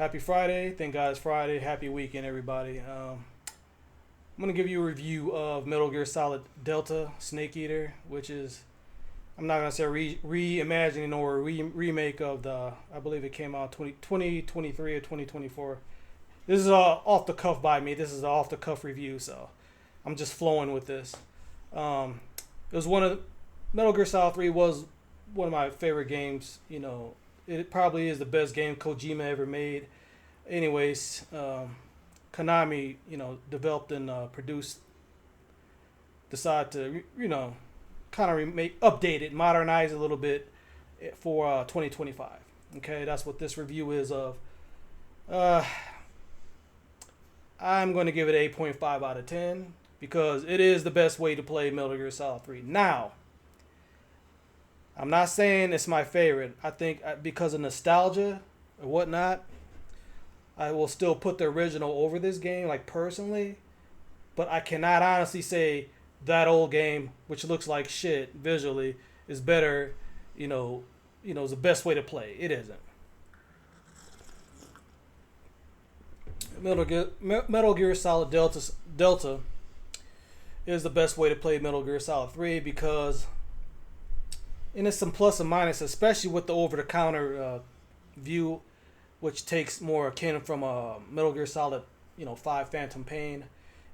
Happy Friday. Thank God it's Friday. Happy weekend, everybody. I'm going to give you a review of Metal Gear Solid Delta Snake Eater, which is, I'm not going to say reimagining or remake of the, I believe it came out 2023 or 2024. This is off the cuff by me. This is an off the cuff review, so I'm just flowing with this. It was Metal Gear Solid 3 was one of my favorite games. It probably is the best game Kojima ever made. Anyways, Konami, developed and produced, decided to, kind of update it, modernize it a little bit for 2025. Okay, that's what this review is of. I'm going to give it 8.5 out of 10 because it is the best way to play Metal Gear Solid 3. Now, I'm not saying it's my favorite. I think because of nostalgia or whatnot, I will still put the original over this game, like personally. But I cannot honestly say that old game, which looks like shit visually, is better. Is the best way to play. It isn't. Metal Gear Solid Delta is the best way to play Metal Gear Solid 3 because, and it's some plus and minus, especially with the over-the-counter view, which takes more akin from Metal Gear Solid, 5 Phantom Pain.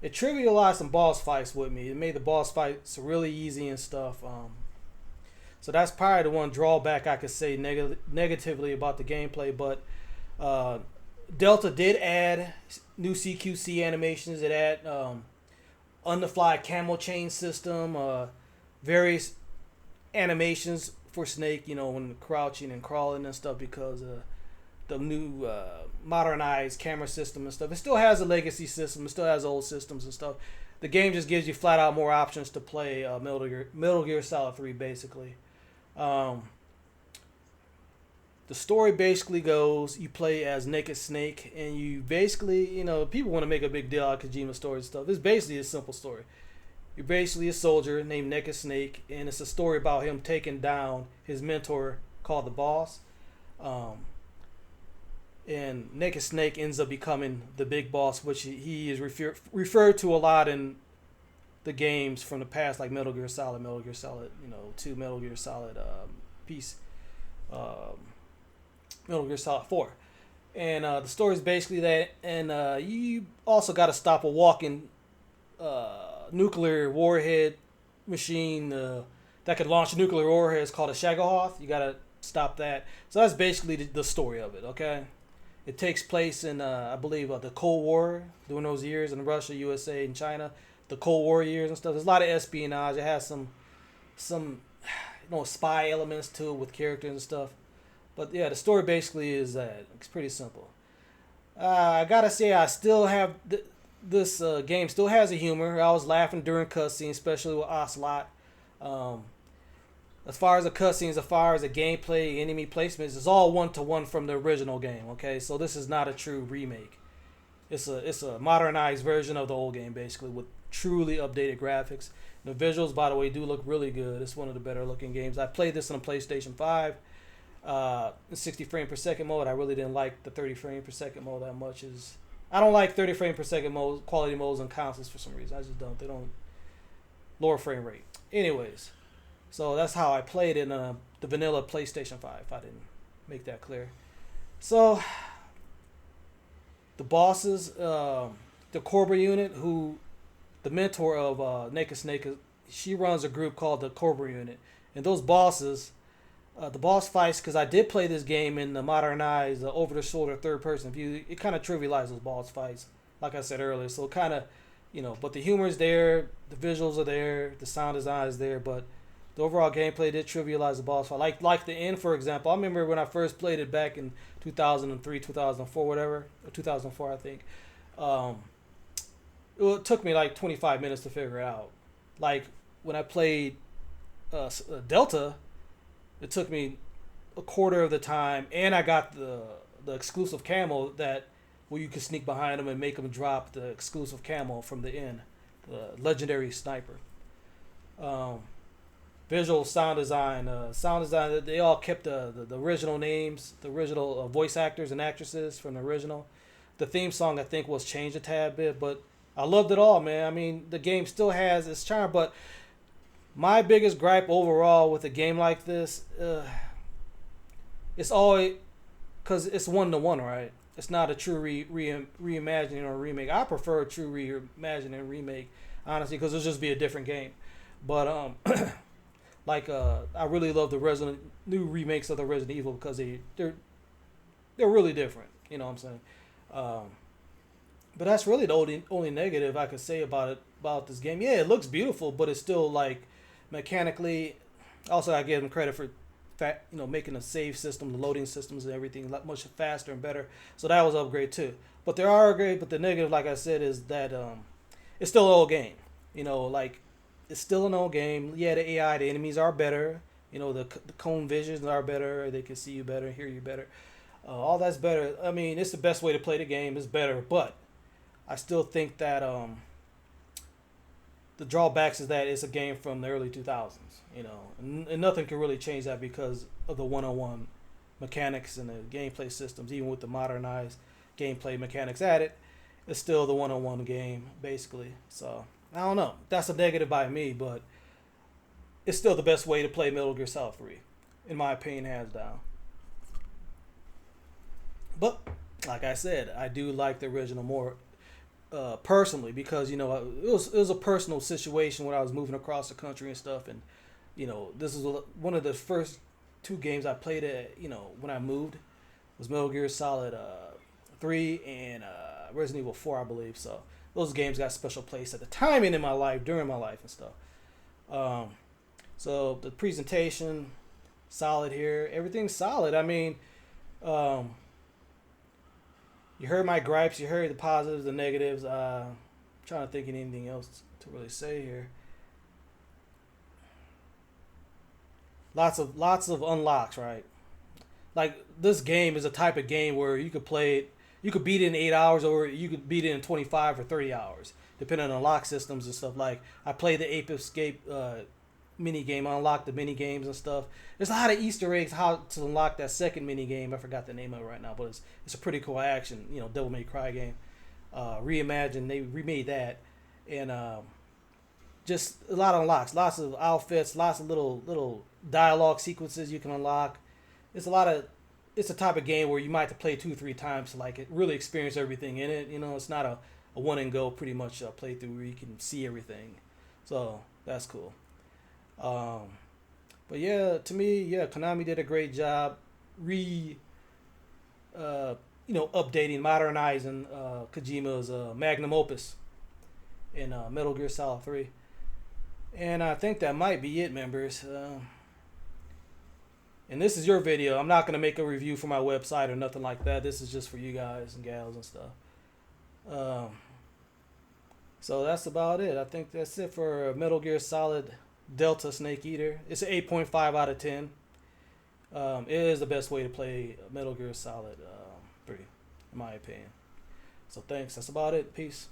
It trivialized some boss fights with me. It made the boss fights really easy and stuff. So that's probably the one drawback I could say negatively about the gameplay. But Delta did add new CQC animations. It added on-the-fly camo chain system, various animations for Snake, when crouching and crawling and stuff because the new modernized camera system and stuff. It still has a legacy system. It still has old systems and stuff. The game just gives you flat out more options to play Metal Gear Solid 3 basically. The story basically goes, you play as Naked Snake, and you basically, people want to make a big deal out of Kojima's story and stuff. It's basically a simple story. You're basically a soldier named Naked Snake, and it's a story about him taking down his mentor called the Boss. And Naked Snake ends up becoming the big boss, which he is referred to a lot in the games from the past, like Metal Gear Solid, 2, Metal Gear Solid Peace. Metal Gear Solid 4. And the story is basically that. And you also got to stop a walking nuclear warhead machine that could launch nuclear warheads called a Shagohoth. You got to stop that. So that's basically the story of it, okay? It takes place in, I believe, the Cold War, during those years in Russia, USA, and China. The Cold War years and stuff. There's a lot of espionage. It has some spy elements to it with characters and stuff. But yeah, the story basically is that. It's pretty simple. I gotta say, I still have this game still has a humor. I was laughing during cutscenes, especially with Ocelot. As far as the cutscenes, as far as the gameplay, enemy placements, it's all 1-to-1 from the original game. Okay, so this is not a true remake. It's a modernized version of the old game, basically, with truly updated graphics. The visuals, by the way, do look really good. It's one of the better looking games. I played this on a PlayStation 5. In 60 frame per second mode. I really didn't like the 30 frame per second mode that much. I don't like 30 frame per second mode quality modes on consoles for some reason. I just don't. They don't lower frame rate. Anyways, so that's how I played in the vanilla PlayStation 5. If I didn't make that clear. So the bosses, the Cobra unit, who the mentor of Naked Snake, she runs a group called the Cobra unit, and those bosses. The boss fights, because I did play this game in the modernized over-the-shoulder third-person view, it kind of trivializes those boss fights, like I said earlier. So kind of, but the humor is there, the visuals are there, the sound design is there, but the overall gameplay did trivialize the boss fight. Like the end, for example. I remember when I first played it back in 2003, 2004, whatever, or 2004, I think. It took me like 25 minutes to figure it out. Like when I played Delta, it took me a quarter of the time, and I got the exclusive camo where you can sneak behind them and make them drop the exclusive camo from the end, the legendary sniper. visual, sound design. They all kept the original names, the original voice actors and actresses from the original. The theme song I think was changed a tad bit, but I loved it all, man. I mean, the game still has its charm, but my biggest gripe overall with a game like this, it's always because it's 1-to-1, right? It's not a true reimagining or remake. I prefer a true reimagining and remake, honestly, because it'll just be a different game. But I really love the Resident new remakes of the Resident Evil because they're really different. You know what I'm saying? Um, but that's really the only negative I could say about this game. Yeah, it looks beautiful, but it's still like mechanically. Also, I give them credit for making the save system, the loading systems, and everything much faster and better. So that was an upgrade too. But there are upgrades. But the negative, like I said, is that it's still an old game. Like it's still an old game. Yeah, the AI, the enemies are better. The cone visions are better. They can see you better, hear you better. All that's better. I mean, it's the best way to play the game. It's better, but I still think that the drawbacks is that it's a game from the early 2000s. And nothing can really change that because of the one-on-one mechanics and the gameplay systems. Even with the modernized gameplay mechanics added, it's still the one-on-one game basically. So I don't know. That's a negative by me, but it's still the best way to play Metal Gear Solid 3, in my opinion, hands down. But like I said, I do like the original more personally because it was a personal situation when I was moving across the country and stuff, and this is one of the first two games I played when I moved was Metal Gear Solid 3 and Resident Evil 4, I believe. So those games got a special place at the time and in my life, during my life and stuff. So the presentation, solid here. Everything's solid. I mean, you heard my gripes. You heard the positives, the negatives. Trying to think of anything else to really say here. Lots of unlocks, right? Like this game is a type of game where you could play it. You could beat it in 8 hours, or you could beat it in 25 or 30 hours, depending on unlock systems and stuff. Like I played the Ape Escape mini game, unlock the mini games and stuff. There's a lot of Easter eggs how to unlock that second mini game. I forgot the name of it right now, but it's a pretty cool action, Devil May Cry game. Reimagined, they remade that, and just a lot of unlocks, lots of outfits, lots of little dialogue sequences you can unlock. It's a type of game where you might have to play 2-3 times to like it, really experience everything in it. It's not a one and go pretty much playthrough where you can see everything. So that's cool. But yeah, to me, Konami did a great job updating, modernizing Kojima's magnum opus in Metal Gear Solid 3. And I think that might be it, members. And this is your video. I'm not going to make a review for my website or nothing like that. This is just for you guys and gals and stuff. So that's about it. I think that's it for Metal Gear Solid Delta Snake Eater. It's an 8.5 out of 10. It is the best way to play Metal Gear Solid 3, in my opinion. So thanks. That's about it. Peace.